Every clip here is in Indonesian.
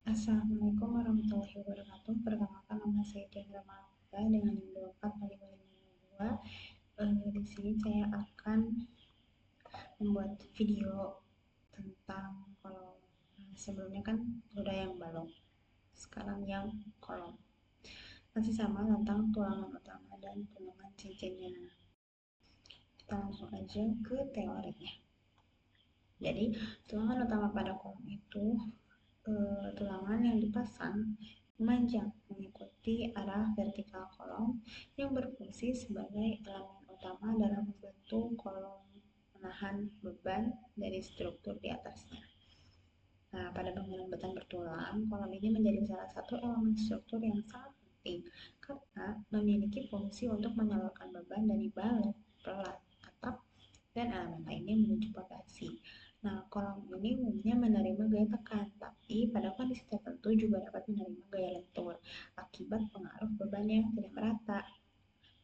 Assalamualaikum warahmatullahi wabarakatuh. Perkenalkan nama saya Diandra Malaka dengan NIM 245552. Di sini saya akan membuat video tentang kolom. Sebelumnya kan udah yang balok, sekarang yang kolom. Masih sama tentang tulangan utama dan tulangan cincinnya. Kita langsung aja ke teorinya. Jadi, tulangan utama pada kolom itu tulangan yang dipasang memanjang mengikuti arah vertikal kolom yang berfungsi sebagai elemen utama dalam membentuk kolom menahan beban dari struktur di atasnya. Nah, pada bangunan beton bertulang, kolom ini menjadi salah satu elemen struktur yang sangat penting karena memiliki fungsi untuk menyalurkan beban dari balok, pelat, atap, dan elemen lainnya menuju pondasi. Nah, kolom ini umumnya menerima gaya tekan, tapi pada kondisi tertentu juga dapat menerima gaya lentur akibat pengaruh beban yang tidak merata,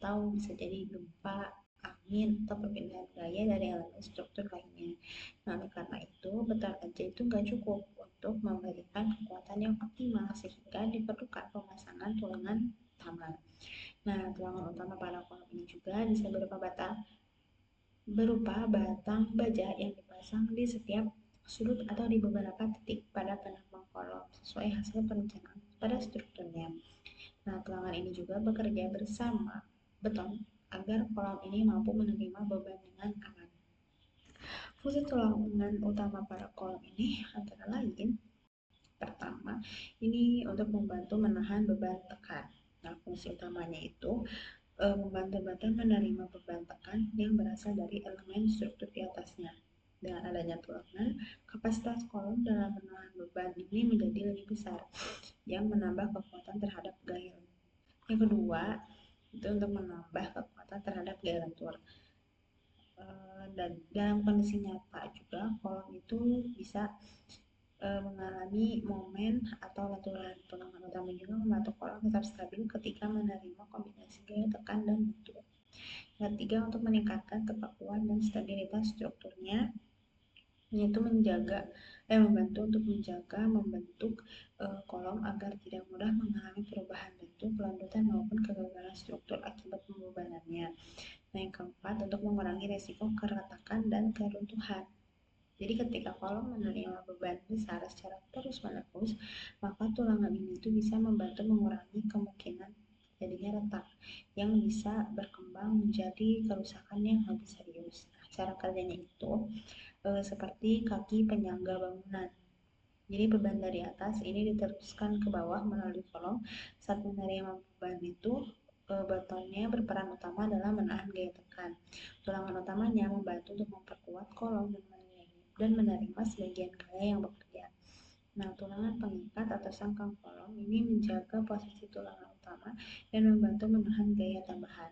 atau bisa jadi gempa, angin, atau perpindahan gaya dari elemen struktur lainnya. Nah, oleh karena itu, beton aja itu nggak cukup untuk memberikan kekuatan yang optimal sehingga diperlukan pemasangan tulangan utama. Nah, tulangan utama pada kolom ini juga bisa berupa batang baja yang dipasang di setiap sudut atau di beberapa titik pada penambang kolom sesuai hasil perencanaan pada strukturnya. Nah, tulangan ini juga bekerja bersama beton agar kolom ini mampu menerima beban dengan aman. Fungsi tulangan utama pada kolom ini antara lain, pertama, ini untuk membantu menahan beban tekan. Nah, fungsi utamanya itu membantu badan menerima beban tekan yang berasal dari elemen struktur di atasnya. Dengan adanya tulangan, kapasitas kolom dalam menahan beban ini menjadi lebih besar, yang menambah kekuatan terhadap gaya. Yang kedua, itu untuk menambah kekuatan terhadap gaya lentur. Dan dalam kondisi nyata juga, kolom itu bisa mengalami momen atau lenturan. Tulangan utama juga membantu kolom tetap stabil ketika menerima kombinasi gaya tekan dan bentuk. Yang ketiga, untuk meningkatkan kekakuan dan stabilitas strukturnya, yaitu membantu untuk menjaga membentuk kolom agar tidak mudah mengalami perubahan bentuk, kelanjutan maupun kegagalan struktur akibat pembebanannya. Nah, yang keempat, untuk mengurangi resiko keretakan dan keruntuhan. Jadi ketika kolom menerima beban besar secara terus-menerus, maka tulangan ini tuh bisa membantu mengurangi kemungkinan jadinya retak yang bisa berkembang menjadi kerusakan yang lebih serius. Nah, cara kerjanya itu seperti kaki penyangga bangunan. Jadi beban dari atas ini diteruskan ke bawah melalui kolom. Saat menerima beban itu, betonnya berperan utama dalam menahan gaya tekan. Tulangan utamanya membantu untuk memperkuat kolom dan menerima sebagian gaya yang bekerja. Nah, tulangan pengikat atau sangkang kolom ini menjaga posisi tulangan utama dan membantu menahan gaya tambahan.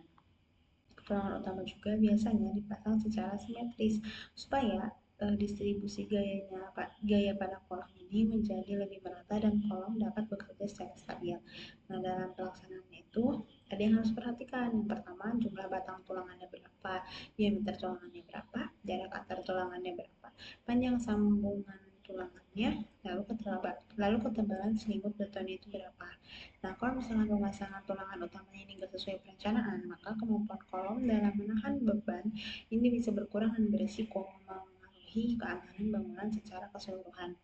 Tulangan utama juga biasanya dipasang secara simetris supaya distribusi gaya pada kolom ini menjadi lebih merata dan kolom dapat bekerja secara stabil. Nah, dalam pelaksanaannya itu ada yang harus perhatikan. Yang pertama, jumlah batang tulangannya berapa, diameter tulangannya berapa, jarak antar tulangannya berapa, panjang sambungan tulangannya, lalu ketebalan selimut betonnya itu berapa. Nah, kalau misalnya pemasangan tulangan utamanya ini nggak sesuai perencanaan, maka kemampuan kolom dalam menahan beban ini bisa berkurang dan berisiko mempengaruhi keamanan bangunan secara keseluruhan.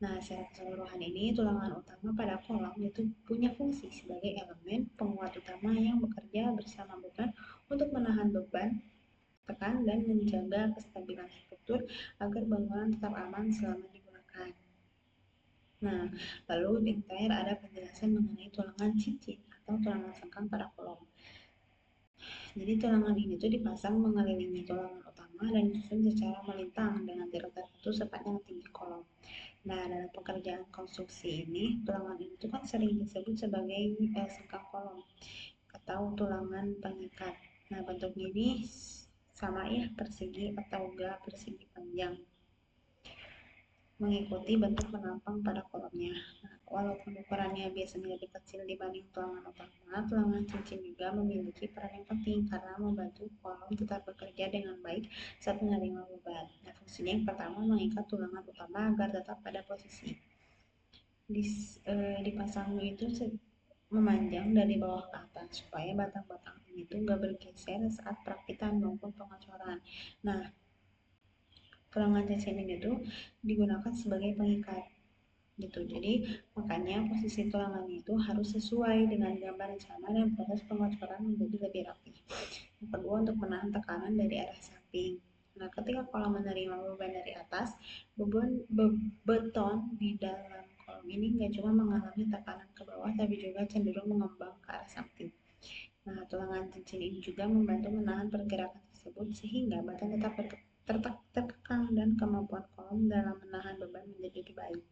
Nah, secara keseluruhan ini tulangan utama pada kolom itu punya fungsi sebagai elemen penguat utama yang bekerja bersama beton untuk menahan beban, tekan, dan menjaga kestabilan struktur agar bangunan tetap aman selama digunakan. Nah, lalu di terakhir ada penjelasan mengenai tulangan cincin atau tulangan sengkang pada kolom. Jadi tulangan ini tuh dipasang mengelilingi tulangan utama dan disusun secara melintang dengan jarak tertentu sepanjang tinggi kolom. Nah, dalam pekerjaan konstruksi ini, tulangan ini tuh kan sering disebut sebagai sengkang kolom atau tulangan pengikat. Nah, bentuknya ini sama ya, persegi atau enggak persegi panjang, mengikuti bentuk penampang pada kolomnya. Nah, walaupun ukurannya biasanya lebih kecil dibanding tulangan utama, tulangan cincin juga memiliki peran yang penting karena membantu kolom tetap bekerja dengan baik saat menerima beban. Nah, fungsinya yang pertama mengikat tulangan utama agar tetap pada posisi. dipasang itu memanjang dari bawah ke atas supaya batang-batang ini tuh nggak bergeser saat perakitan maupun pengecoran. Nah, tulangan cincin ini tuh digunakan sebagai pengikat gitu. Jadi makanya posisi tulangan itu harus sesuai dengan gambar rencana dan proses pengocoran menjadi lebih rapi. Yang kedua, untuk menahan tekanan dari arah samping. Nah, ketika kolom menerima beban dari atas, beton di dalam kolom ini nggak cuma mengalami tekanan ke bawah, tapi juga cenderung mengembang ke arah samping. Nah, tulangan cincin ini juga membantu menahan pergerakan tersebut sehingga badan tetap terkekang dan kemampuan kolom dalam menahan beban menjadi lebih baik.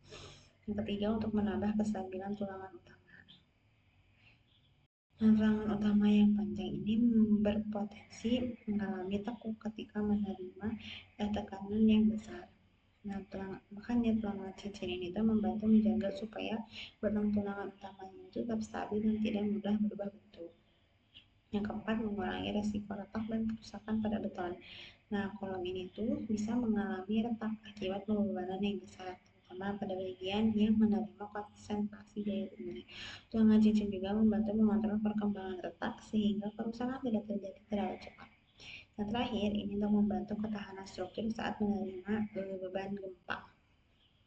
Yang ketiga, untuk menambah kestabilan tulangan utama. Nah, tulangan utama yang panjang ini berpotensi mengalami tekuk ketika menerima tekanan yang besar. Nah, makanya tulangan cincin ini tuh membantu menjaga supaya benang tulangan utamanya itu tetap stabil dan tidak mudah berubah bentuk. Yang keempat, mengurangi resiko retak dan kerusakan pada beton. Nah, kolom ini tuh bisa mengalami retak akibat pembebanan yang besar, terutama pada bagian yang menerima konsentrasi daya tinggi. Tulangan cincin juga membantu mengontrol perkembangan retak sehingga kerusakan tidak terjadi terlalu cepat. Yang terakhir, ini untuk membantu ketahanan struktur saat menerima beban gempa.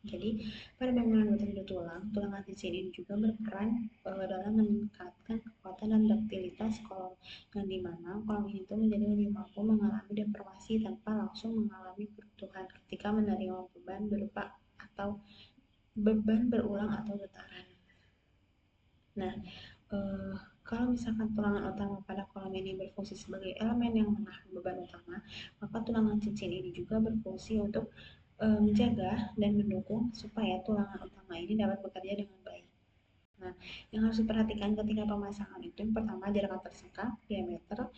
Jadi, pada bangunan beton bertulang, tulangan cincin ini juga berperan dalam meningkatkan kekuatan dan duktilitas kolom, yang dimana kolom ini tuh menjadi lebih mampu mengalami deformasi tanpa langsung mengalami keruntuhan ketika menerima beban berupa atau beban berulang atau getaran. Nah, kalau misalkan tulangan utama pada kolom ini berfungsi sebagai elemen yang menahan beban utama, maka tulangan cincin ini juga berfungsi untuk menjaga dan mendukung supaya tulangan utama ini dapat bekerja dengan baik. Nah, yang harus diperhatikan ketika pemasangan itu, yang pertama jarak antar sengkang, diameter,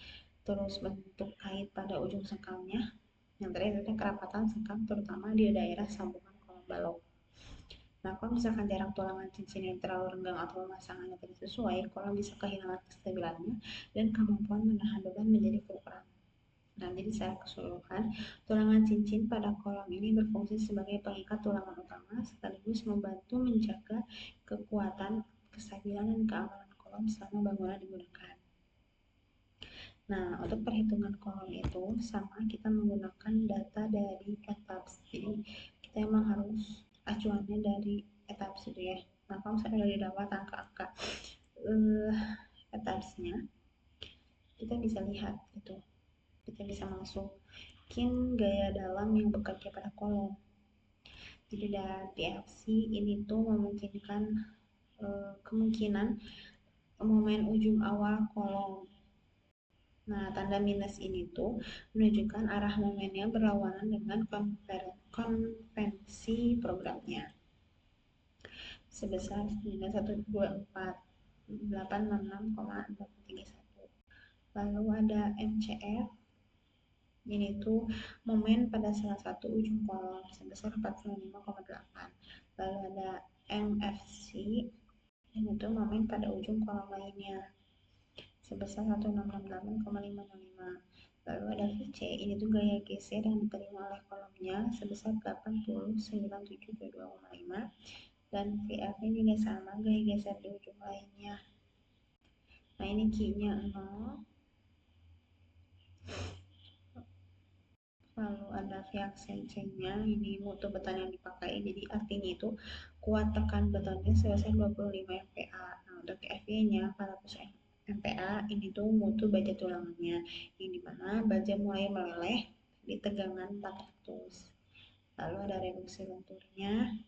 terus bentuk kait pada ujung sengkangnya, yang terakhir itu kerapatan sengkang terutama di daerah sambungan kolom balok. Nah, kalau misalkan jarak tulangan cincin yang terlalu renggang atau pemasangannya tidak sesuai, kolom bisa kehilangan kestabilannya dan kemampuan menahan beban menjadi berkurang. Nah, jadi secara keseluruhan, tulangan cincin pada kolom ini berfungsi sebagai pengikat tulangan utama sekaligus membantu menjaga kekuatan, kestabilan, dan keamanan kolom selama bangunan digunakan. Nah, untuk perhitungan kolom itu sama kita menggunakan data dari ETABS. Jadi, kita emang harus acuannya dari ETABS itu ya. Nah, kalau misalnya dari dapat angka-angka ETABS-nya, kita bisa lihat gitu. Kita bisa masukin gaya dalam yang bekerja pada kolom. Jadi dari TFC ini tuh memungkinkan kemungkinan momen ujung awal kolom. Nah, tanda minus ini tuh menunjukkan arah momennya berlawanan dengan konvensi programnya sebesar minus 124.866,431. Lalu ada MCF, ini tuh momen pada salah satu ujung kolom sebesar 45,8. Lalu ada MFC, ini tuh momen pada ujung kolom lainnya sebesar 1668,505. Lalu ada VC, ini tuh gaya geser yang diterima oleh kolomnya sebesar 809722,5. Dan VF ini juga sama, gaya geser di ujung lainnya. Nah, ini Q-nya 0. Lalu ada pihak CC-nya, ini mutu beton yang dipakai, jadi artinya itu kuat tekan betonnya sebesar 25 MPa. Nah, untuk FY-nya 400 MPa, ini tuh mutu baja tulangannya, yang dimana baja mulai meleleh di tegangan 400. Lalu ada reduksi lenturnya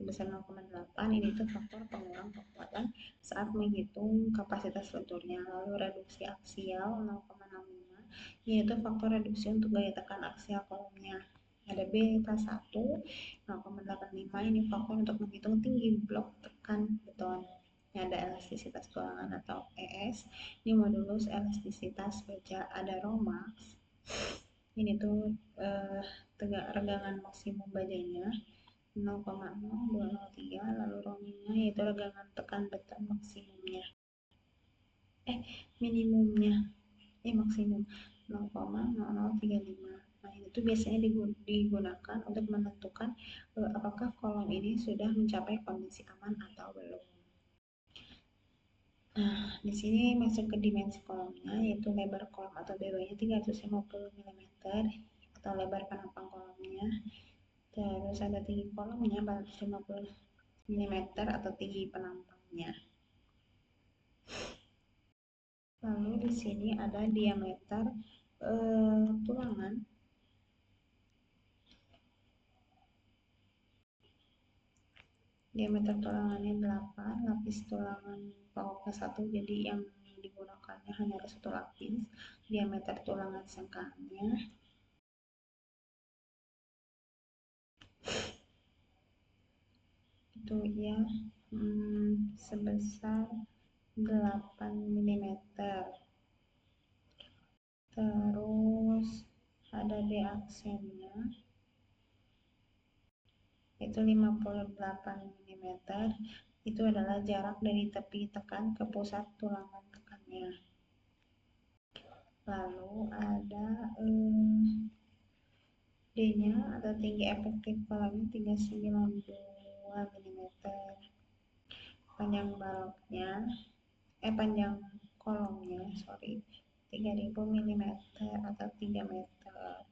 sebesar 0,8, ini tuh faktor pengurang kekuatan saat menghitung kapasitas lenturnya. Lalu reduksi aksial 0,65, yaitu faktor reduksi untuk gaya tekan aksial kolomnya. Ada beta 1 0,85, ini faktor untuk menghitung tinggi blok tekan beton. Ada elastisitas tulangan atau ES, ini modulus elastisitas baja. Ada Romax, ini tuh regangan maksimum bajanya 0,0203. Lalu rominya yaitu regangan tekan beton maksimumnya minimumnya maksimum 0,0035. Nah, ini itu biasanya digunakan untuk menentukan apakah kolom ini sudah mencapai kondisi aman atau belum. Nah, di sini masuk ke dimensi kolomnya, yaitu lebar kolom atau BW-nya 350 mm atau lebar penopang kolomnya. Terus ada tinggi kolomnya 450 mm atau tinggi penampangnya. Lalu di sini ada diameter tulangan. Diameter tulangannya 8, lapis tulangan pokoknya 1, jadi yang digunakannya hanya ada 1 lapis. Diameter tulangan sangkaannya itu ya sebesar 8 mm. Terus ada di aksennya itu 58 mm. Itu adalah jarak dari tepi tekan ke pusat tulangan tekannya. Lalu ada D-nya atau tinggi efektif kolomnya 392 mm. Panjang baloknya panjang kolomnya 3000 mm atau 3 meter.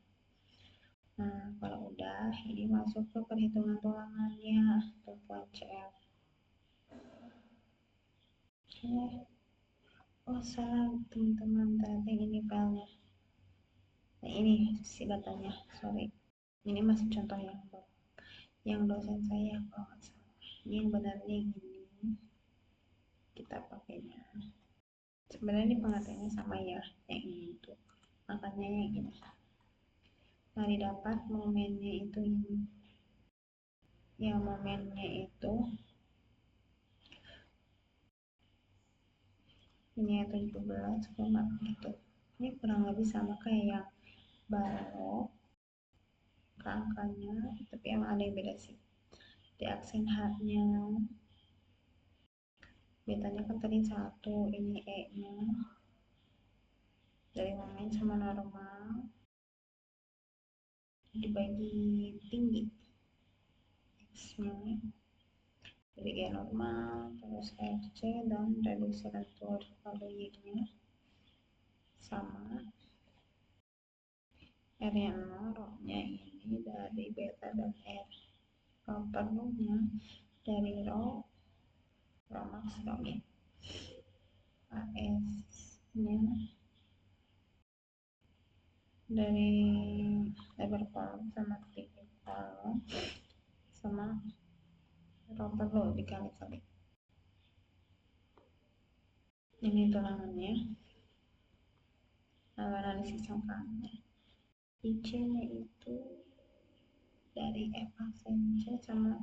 Nah, kalau udah ini masuk ke perhitungan tulangannya, tumpuan CF. Oh salah teman-teman, ternyata ini filenya. Nah ini si datanya, ini masih contoh yang dosen saya kalau nggak salah. Ini yang benarnya gini, kita pakainya. Sebenarnya ini pengertiannya sama ya, yang ini tuh, makanya yang ini. Nah didapat momennya itu ini, yang momennya itu ini ya 17, gitu. Ini kurang lebih sama kayak yang balok ke angkanya, tapi emang ada yang beda sih. Di aksen H-nya betanya kan tadi 1, ini E-nya dari momen sama normal dibagi tinggi, X-nya dari E normal, terus FC dan reduksi lentur. Lalu Y-nya sama R-nya 0, rho-nya ini dari beta dan R. Rho penuhnya dari rho max, rho min. AS-nya dari lebar kolom sama titik kolom sama rho perlu dikali-kali. Ini tulangannya. Lalu analisis sangkaannya. IC-nya itu dari F aksen C sama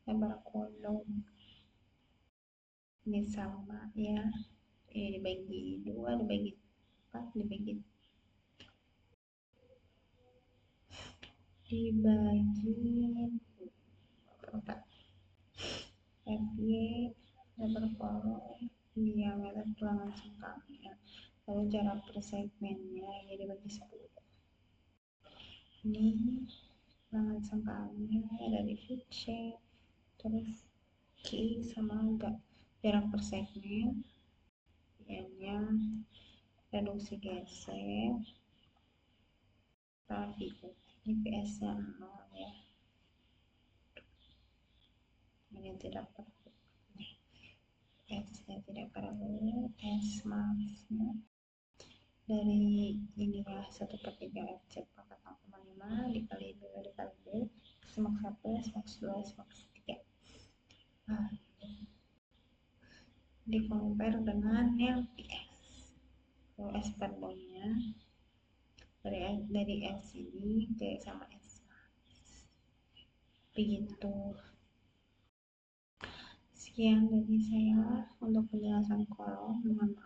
lebar kolom. Ini sama ya. Ini dibagi 2, dibagi 4, dibagi empat. FY lebar kolom, diameter tulangan sangkaannya, lalu jarak per segmennya ya dibagi 10. Ini tulangan sangkaannya dari VC, terus Q sama enggak jarak per segmen, N-nya reduksi geser, radio ini PS-nya 0 ya, ini tidak perlu, S-nya tidak perlu, S max-nya dari ini ya 1/3 FC pangkat 0,5 dikali 2 dikali B, max 1, max 2, max 3. Nah, di compare dengan yang PS. Kalau S per bomnya dari S ini ke sama S. Begitu. Sekian dari saya untuk penjelasan kolom. Mohon maaf